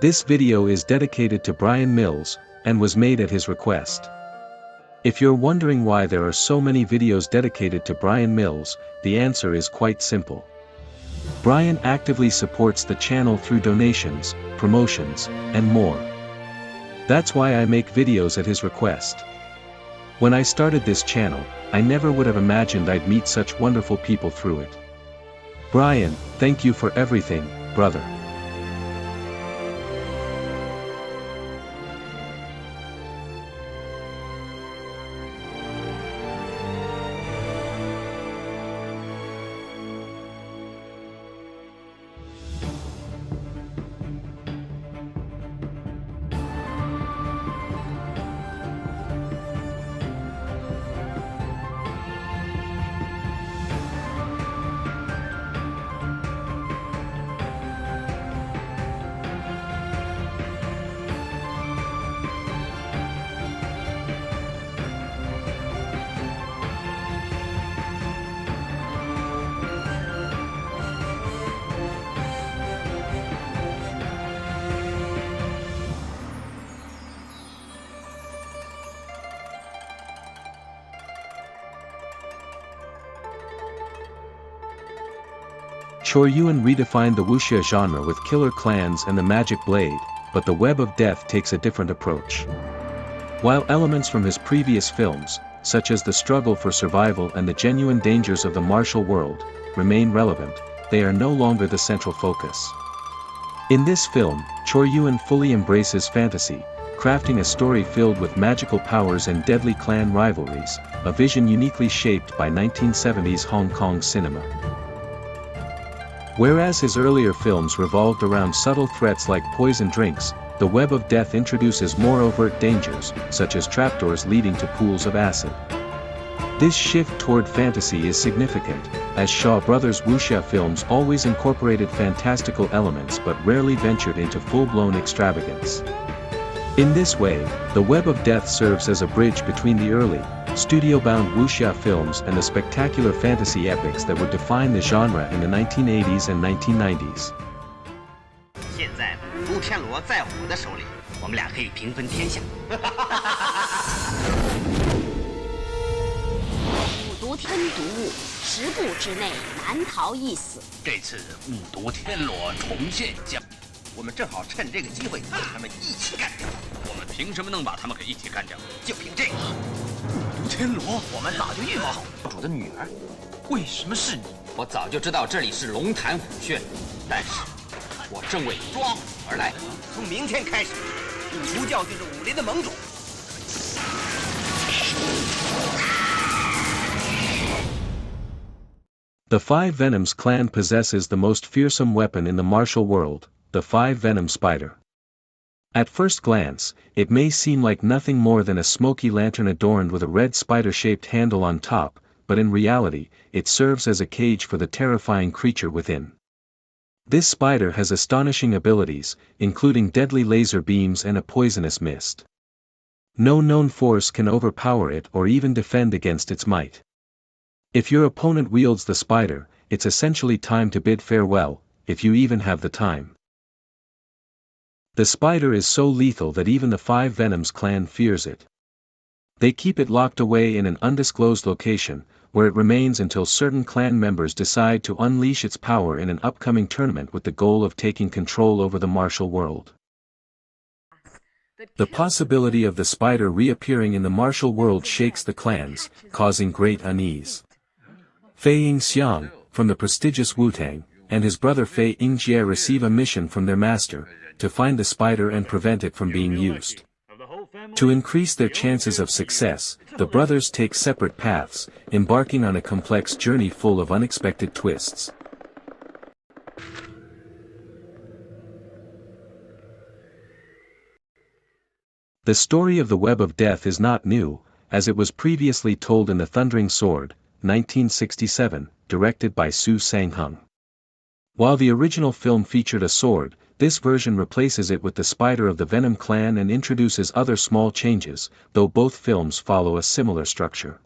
This video is dedicated to Brian Mills, and was made at his request. If you're wondering why there are so many videos dedicated to Brian Mills, the answer is quite simple. Brian actively supports the channel through donations, promotions, and more. That's why I make videos at his request. When I started this channel, I never would have imagined I'd meet such wonderful people through it. Brian, thank you for everything, brother. Chor Yuen redefined the wuxia genre with killer clans and the magic blade, but the Web of Death takes a different approach. While elements from his previous films, such as the struggle for survival and the genuine dangers of the martial world, remain relevant, they are no longer the central focus. In this film, Chor Yuen fully embraces fantasy, crafting a story filled with magical powers and deadly clan rivalries, a vision uniquely shaped by 1970s Hong Kong cinema. Whereas his earlier films revolved around subtle threats like poison drinks, the Web of Death introduces more overt dangers, such as trapdoors leading to pools of acid. This shift toward fantasy is significant, as Shaw Brothers' wuxia films always incorporated fantastical elements but rarely ventured into full-blown extravagance. In this way, the Web of Death serves as a bridge between the early, studio-bound wuxia films and the spectacular fantasy epics that would define the genre in the 1980s and 1990s. 现在吴天罗在我的手里，我们俩可以平分天下。五毒吞毒物，10步之内难逃一死。这次五毒天罗重现江，我们正好趁这个机会把他们一起干掉。我们凭什么能把他们给一起干掉？就凭这个。五毒天罗，我们早就预谋好主的女儿。为什么是你？我早就知道这里是龙潭虎穴，但是我正为抓虎而来。从明天开始，五毒教就是武林的盟主。The Five Venoms clan possesses the most fearsome weapon in the martial world, the Five Venom Spider. At first glance, it may seem like nothing more than a smoky lantern adorned with a red spider-shaped handle on top, but in reality, it serves as a cage for the terrifying creature within. This spider has astonishing abilities, including deadly laser beams and a poisonous mist. No known force can overpower it or even defend against its might. If your opponent wields the spider, it's essentially time to bid farewell, if you even have the time. The spider is so lethal that even the Five Venoms clan fears it. They keep it locked away in an undisclosed location, where it remains until certain clan members decide to unleash its power in an upcoming tournament with the goal of taking control over the martial world. The possibility of the spider reappearing in the martial world shakes the clans, causing great unease. Fei Yingxiang, from the prestigious Wu-Tang, and his brother Fei Yingjie receive a mission from their master, to find the spider and prevent it from being used. To increase their chances of success, the brothers take separate paths, embarking on a complex journey full of unexpected twists. The story of the Web of Death is not new, as it was previously told in The Thundering Sword, 1967, directed by Su Sang-hung. While the original film featured a sword, this version replaces it with the spider of the Venom clan and introduces other small changes, though both films follow a similar structure.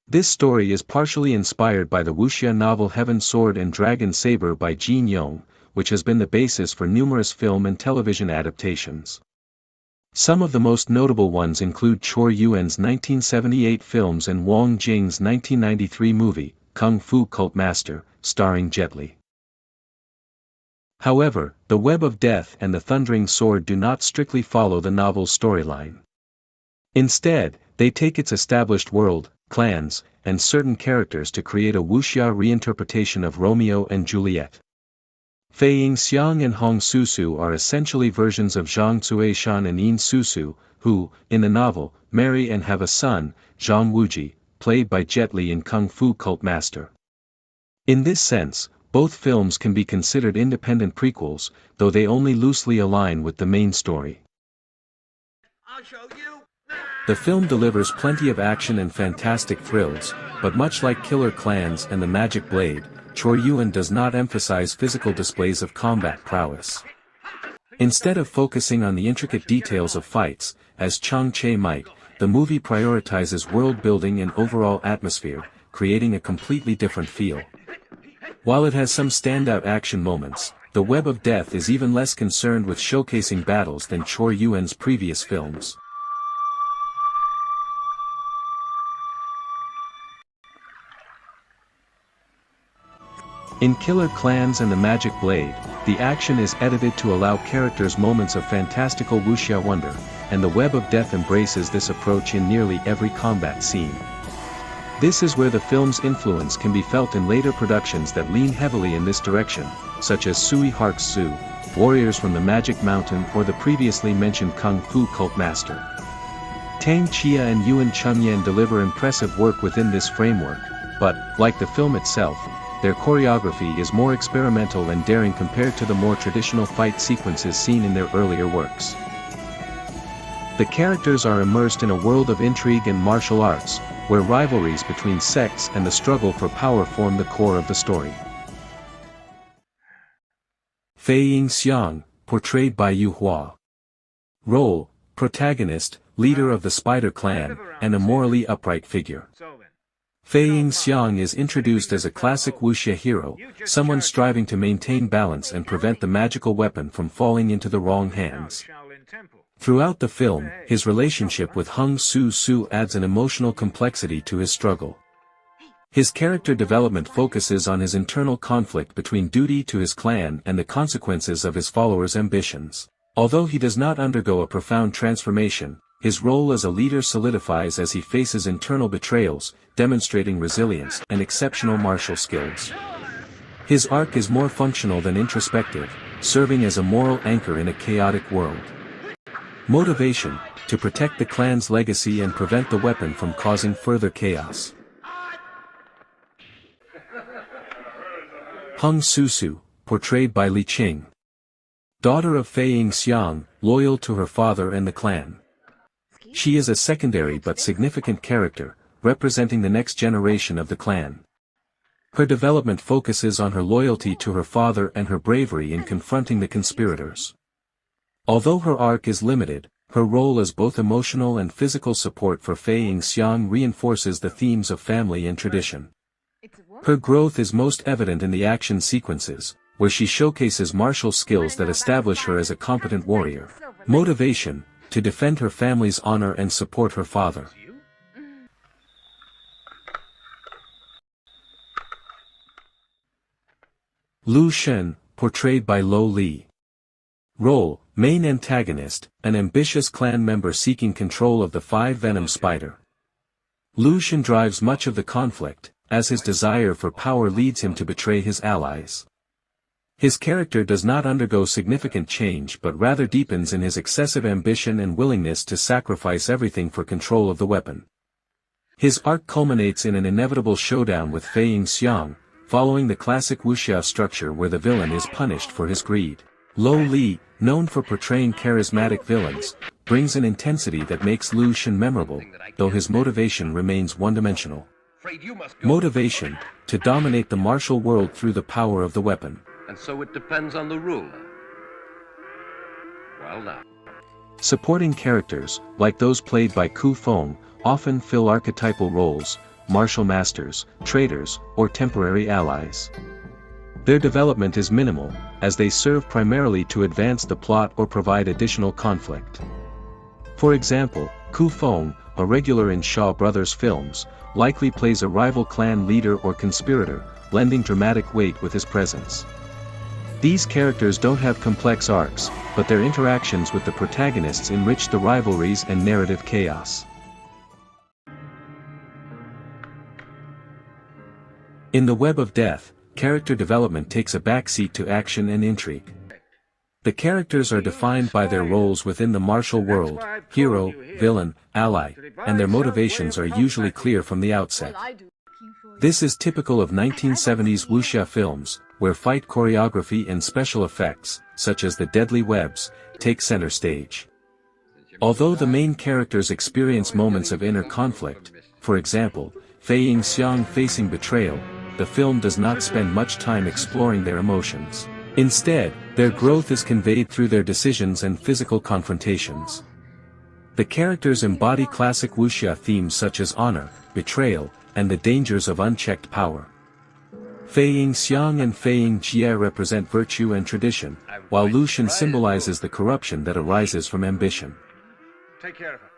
This story is partially inspired by the wuxia novel Heaven Sword and Dragon Saber by Jin Yong, which has been the basis for numerous film and television adaptations. Some of the most notable ones include Chor Yuen's 1978 films and Wong Jing's 1993 movie, Kung Fu Cult Master, starring Jet Li. However, The Web of Death and The Thundering Sword do not strictly follow the novel's storyline. Instead, they take its established world, clans, and certain characters to create a wuxia reinterpretation of Romeo and Juliet. Fei Yingxiang and Hong Susu are essentially versions of Zhang Zuishan and Yin Susu, who, in the novel, marry and have a son, Zhang Wuji, played by Jet Li in Kung Fu Cult Master. In this sense, both films can be considered independent prequels, though they only loosely align with the main story. The film delivers plenty of action and fantastic thrills, but much like Killer Clans and The Magic Blade, Chor Yuen does not emphasize physical displays of combat prowess. Instead of focusing on the intricate details of fights, as Chang Che might, the movie prioritizes world building and overall atmosphere, creating a completely different feel. While it has some standout action moments, The Web of Death is even less concerned with showcasing battles than Chor Yuen's previous films. In Killer Clans and The Magic Blade, the action is edited to allow characters moments of fantastical wuxia wonder, and The Web of Death embraces this approach in nearly every combat scene. This is where the film's influence can be felt in later productions that lean heavily in this direction, such as Sui Hark's Su, Warriors from the Magic Mountain or the previously mentioned Kung Fu Cult Master. Tang Chia and Yuan Chunyan deliver impressive work within this framework, but, like the film itself, their choreography is more experimental and daring compared to the more traditional fight sequences seen in their earlier works. The characters are immersed in a world of intrigue and martial arts, where rivalries between sects and the struggle for power form the core of the story. Fei Yingxiang, portrayed by Yu Hua. Role: protagonist, leader of the Spider Clan, and a morally upright figure. Fei Yingxiang is introduced as a classic wuxia hero, someone striving to maintain balance and prevent the magical weapon from falling into the wrong hands. Throughout the film, his relationship with Hong Su adds an emotional complexity to his struggle. His character development focuses on his internal conflict between duty to his clan and the consequences of his followers' ambitions. Although he does not undergo a profound transformation, his role as a leader solidifies as he faces internal betrayals, demonstrating resilience and exceptional martial skills. His arc is more functional than introspective, serving as a moral anchor in a chaotic world. Motivation: to protect the clan's legacy and prevent the weapon from causing further chaos. Hong Susu, portrayed by Li Qing. Daughter of Fei Yingxiang, loyal to her father and the clan. She is a secondary but significant character, representing the next generation of the clan. Her development focuses on her loyalty to her father and her bravery in confronting the conspirators. Although her arc is limited, her role as both emotional and physical support for Fei Yingxiang reinforces the themes of family and tradition. Her growth is most evident in the action sequences, where she showcases martial skills that establish her as a competent warrior. Motivation: to defend her family's honor and support her father. Lu Shen, portrayed by Lo Li. Role: main antagonist, an ambitious clan member seeking control of the 5 Venom Spider. Lu Shen drives much of the conflict, as his desire for power leads him to betray his allies. His character does not undergo significant change but rather deepens in his excessive ambition and willingness to sacrifice everything for control of the weapon. His arc culminates in an inevitable showdown with Fei Yingxiang, following the classic wuxia structure where the villain is punished for his greed. Lo Li, known for portraying charismatic villains, brings an intensity that makes Lu Shen memorable, though his motivation remains one-dimensional. Motivation: to dominate the martial world through the power of the weapon. And so it depends on the ruler. Well now. Supporting characters, like those played by Ku Feng, often fill archetypal roles: martial masters, traitors, or temporary allies. Their development is minimal, as they serve primarily to advance the plot or provide additional conflict. For example, Ku Feng, a regular in Shaw Brothers films, likely plays a rival clan leader or conspirator, lending dramatic weight with his presence. These characters don't have complex arcs, but their interactions with the protagonists enrich the rivalries and narrative chaos. In The Web of Death, character development takes a backseat to action and intrigue. The characters are defined by their roles within the martial world, hero, villain, ally, and their motivations are usually clear from the outset. This is typical of 1970s wuxia films, where fight choreography and special effects, such as the deadly webs, take center stage. Although the main characters experience moments of inner conflict, for example, Fei Yingxiang facing betrayal, the film does not spend much time exploring their emotions. Instead, their growth is conveyed through their decisions and physical confrontations. The characters embody classic wuxia themes such as honor, betrayal, and the dangers of unchecked power. Fei Yingxiang and Fei Yingjie represent virtue and tradition, while Lu Xun symbolizes the corruption that arises from ambition. Take care of her.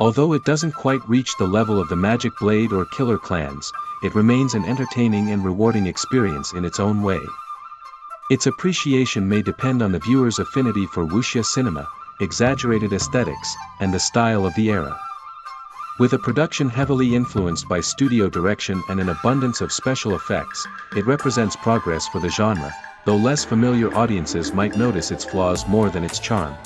Although it doesn't quite reach the level of the Magic Blade or Killer clans, it remains an entertaining and rewarding experience in its own way. Its appreciation may depend on the viewer's affinity for wuxia cinema, exaggerated aesthetics, and the style of the era. With a production heavily influenced by studio direction and an abundance of special effects, it represents progress for the genre, though less familiar audiences might notice its flaws more than its charm.